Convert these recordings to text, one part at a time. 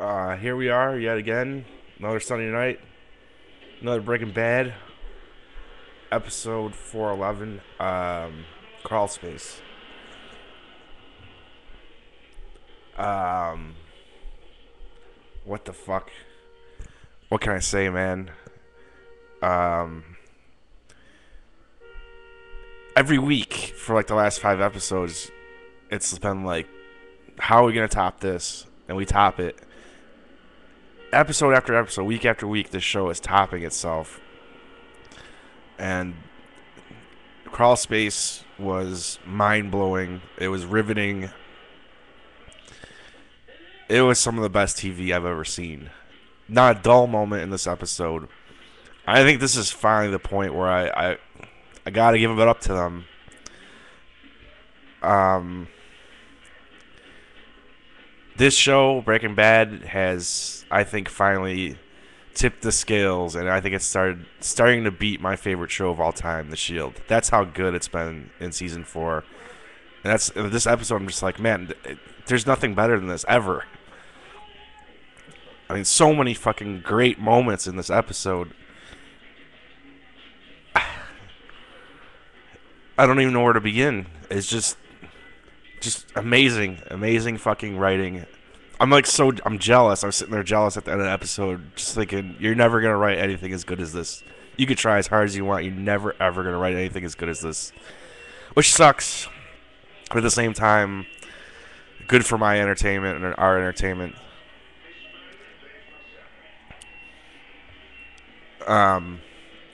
Here we are yet again. Another Sunday night. Another Breaking Bad. Episode 411. Crawl Space. Um, what the fuck? What can I say, man? Um, every week for like the last 5 episodes, it's been like, how are we gonna top this? And we top it. Episode after episode, week after week, this show is topping itself. And Crawl Space was mind blowing. It was riveting. It was some of the best TV I've ever seen. Not a dull moment in this episode. I think this is finally the point where I gotta give it up to them. Um, this show, Breaking Bad, has I think finally tipped the scales, and I think it's starting to beat my favorite show of all time, The Shield. That's how good it's been in season 4. And that's this episode. I'm just like, man, there's nothing better than this ever. I mean, so many fucking great moments in this episode. I don't even know where to begin. It's just amazing fucking writing. I'm jealous. I'm sitting there jealous at the end of the episode, just thinking, you're never gonna write anything as good as this. You could try as hard as you want, you're never ever gonna write anything as good as this, which sucks. But at the same time, good for my entertainment and our entertainment.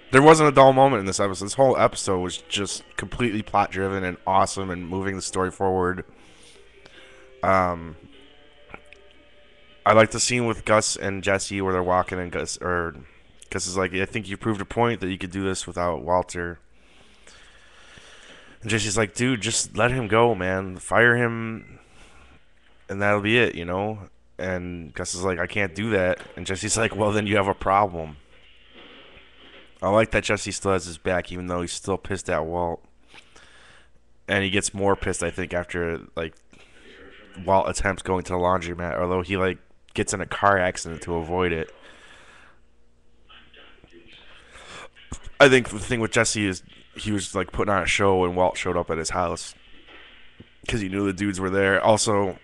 There wasn't a dull moment in this episode. This whole episode was just completely plot driven and awesome and moving the story forward. Um, I like the scene with Gus and Jesse where they're walking and Gus is like, I think you proved a point that you could do this without Walter. And Jesse's like, dude, just let him go, man. Fire him, and that'll be it, you know. And Gus is like, I can't do that. And Jesse's like, well, then you have a problem. I like that Jesse still has his back, even though he's still pissed at Walt. And he gets more pissed, I think, after like Walt attempts going to the laundromat, although he like gets in a car accident to avoid it. I think the thing with Jesse is he was like putting on a show when Walt showed up at his house because he knew the dudes were there. Also,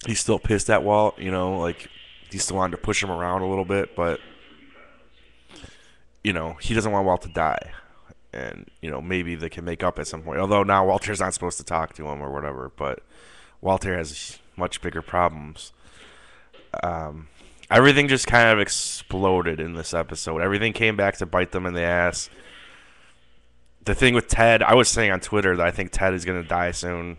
he's still pissed at Walt, you know, like he still wanted to push him around a little bit, but you know, he doesn't want Walt to die. And, you know, maybe they can make up at some point. Although now Walter's not supposed to talk to him or whatever, but Walter has much bigger problems. Everything just kind of exploded in this episode. Everything came back to bite them in the ass. The thing with Ted, I was saying on Twitter that I think Ted is going to die soon.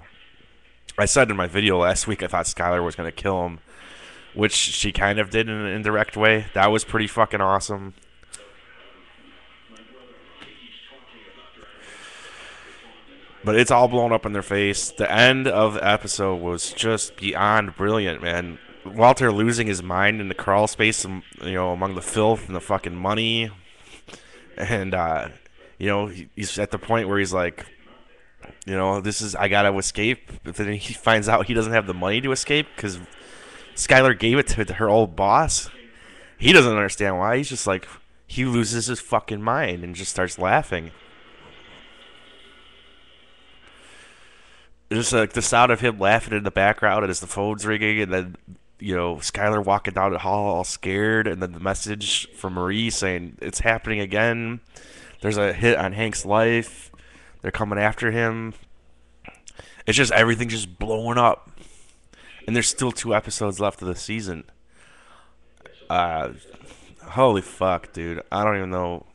I said in my video last week I thought Skyler was going to kill him, which she kind of did in an indirect way. That was pretty fucking awesome. But it's all blown up in their face. The end of the episode was just beyond brilliant, man. Walter losing his mind in the crawl space, you know, among the filth and the fucking money, and you know, he's at the point where he's like, you know, this is I gotta escape. But then he finds out he doesn't have the money to escape because Skyler gave it to her old boss. He doesn't understand why. He's just like, he loses his fucking mind and just starts laughing. Just like the sound of him laughing in the background as the phone's ringing, and then you know Skyler walking down the hall all scared, and then the message from Marie saying it's happening again. There's a hit on Hank's life. They're coming after him. It's just everything just blowing up, and there's still 2 episodes left of the season. Uh, Holy fuck, dude! I don't even know.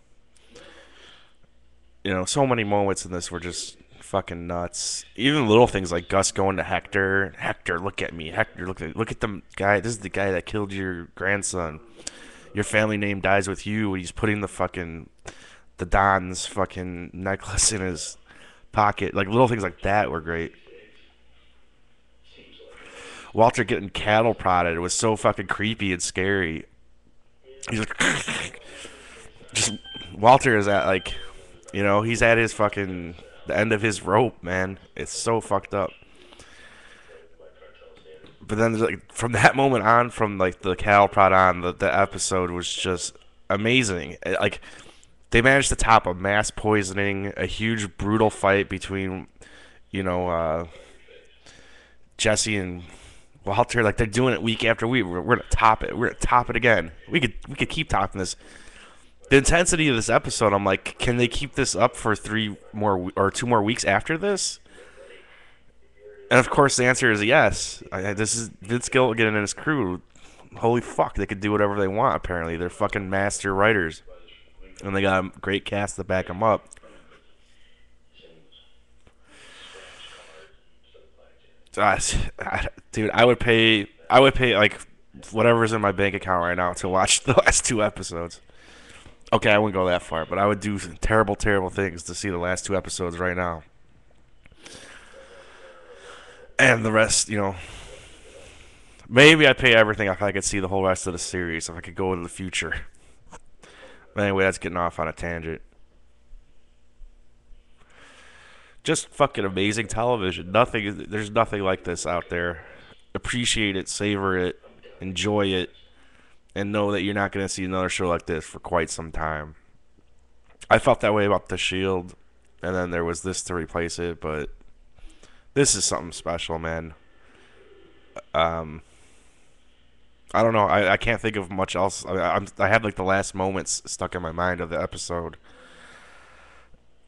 You know, so many moments in this were just fucking nuts. Even little things like Gus going to Hector. Hector, look at me. Hector, look at the guy. This is the guy that killed your grandson. Your family name dies with you. He's putting the Don's fucking necklace in his pocket. Like little things like that were great. Walter getting cattle prodded. It was so fucking creepy and scary. He's like, just Walter is at like, you know, he's at his fucking the end of his rope, man. It's so fucked up. But then, like, from that moment on, from like the cattle prod on, the episode was just amazing. Like, they managed to top a mass poisoning, a huge brutal fight between, you know, Jesse and Walter. Like, they're doing it week after week. We're gonna top it. We're gonna top it again. We could keep topping this. The intensity of this episode, I'm like, can they keep this up for 2 more weeks after this? And of course, the answer is yes. This is Vince Gilligan and his crew. Holy fuck, they could do whatever they want. Apparently, they're fucking master writers, and they got a great cast to back them up. Uh, Dude, I would pay like whatever's in my bank account right now to watch the last 2 episodes. Okay, I wouldn't go that far, but I would do terrible, terrible things to see the last 2 episodes right now. And the rest, maybe I'd pay everything if I could see the whole rest of the series, if I could go into the future. But anyway, that's getting off on a tangent. Just fucking amazing television. There's nothing like this out there. Appreciate it, savor it, enjoy it, and know that you're not going to see another show like this for quite some time. I felt that way about The Shield, and then there was this to replace it, but this is something special, man. Um, I don't know. I can't think of much else. I have like the last moments stuck in my mind of the episode,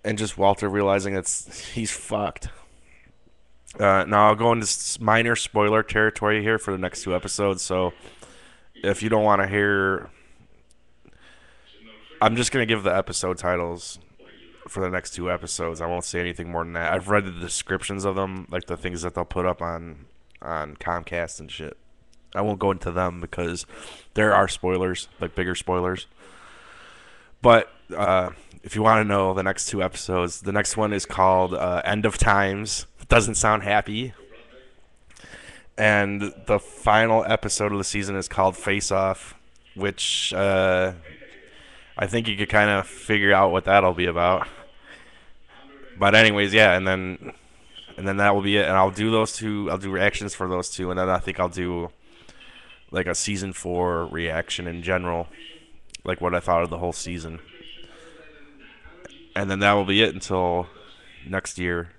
and just Walter realizing he's fucked. Now I'll go into minor spoiler territory here for the next 2 episodes. So if you don't want to hear, I'm just gonna give the episode titles for the next 2 episodes. I won't say anything more than that. I've read the descriptions of them, like the things that they'll put up on Comcast and shit. I won't go into them because there are spoilers, like bigger spoilers. But if you want to know the next 2 episodes, the next one is called End of Times. It doesn't sound happy. And the final episode of the season is called Face Off, which I think you could kind of figure out what that'll be about. But anyways, yeah, and then that will be it. And I'll do those two. I'll do reactions for those two, and then I think I'll do like a season 4 reaction in general, like what I thought of the whole season. And then that will be it until next year.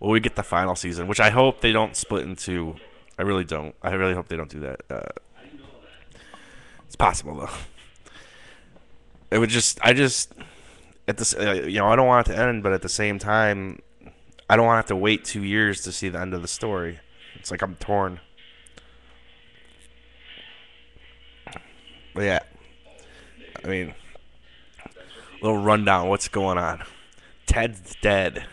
Well, we get the final season, which I hope they don't split into. I really don't. I really hope they don't do that. It's possible though. It would just. At this, I don't want it to end, but at the same time, I don't want to have to wait 2 years to see the end of the story. It's like I'm torn. But yeah, I mean, little rundown. What's going on? Ted's dead.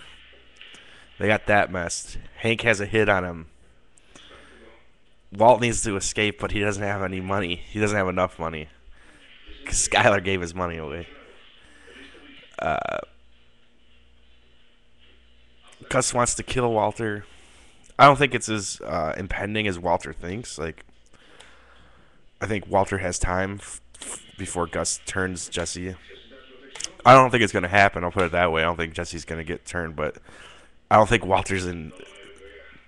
They got that messed. Hank has a hit on him. Walt needs to escape, but he doesn't have any money. He doesn't have enough money. 'Cause Skylar gave his money away. Gus wants to kill Walter. I don't think it's as impending as Walter thinks. Like, I think Walter has time before Gus turns Jesse. I don't think it's going to happen. I'll put it that way. I don't think Jesse's going to get turned, but I don't think Walter's in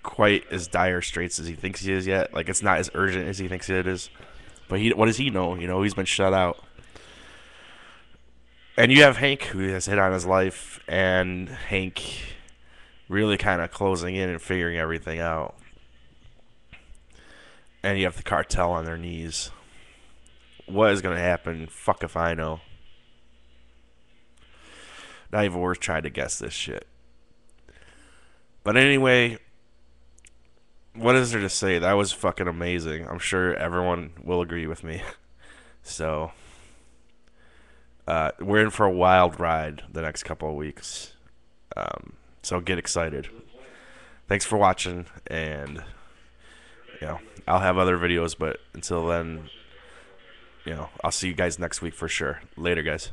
quite as dire straits as he thinks he is yet. Like, it's not as urgent as he thinks it is. But what does he know? He's been shut out. And you have Hank, who has hit on his life, and Hank really kind of closing in and figuring everything out. And you have the cartel on their knees. What is going to happen? Fuck if I know. Not even worth trying to guess this shit. But anyway, what is there to say? That was fucking amazing. I'm sure everyone will agree with me. So, we're in for a wild ride the next couple of weeks. So get excited. Thanks for watching, and I'll have other videos, but until then, I'll see you guys next week for sure. Later, guys.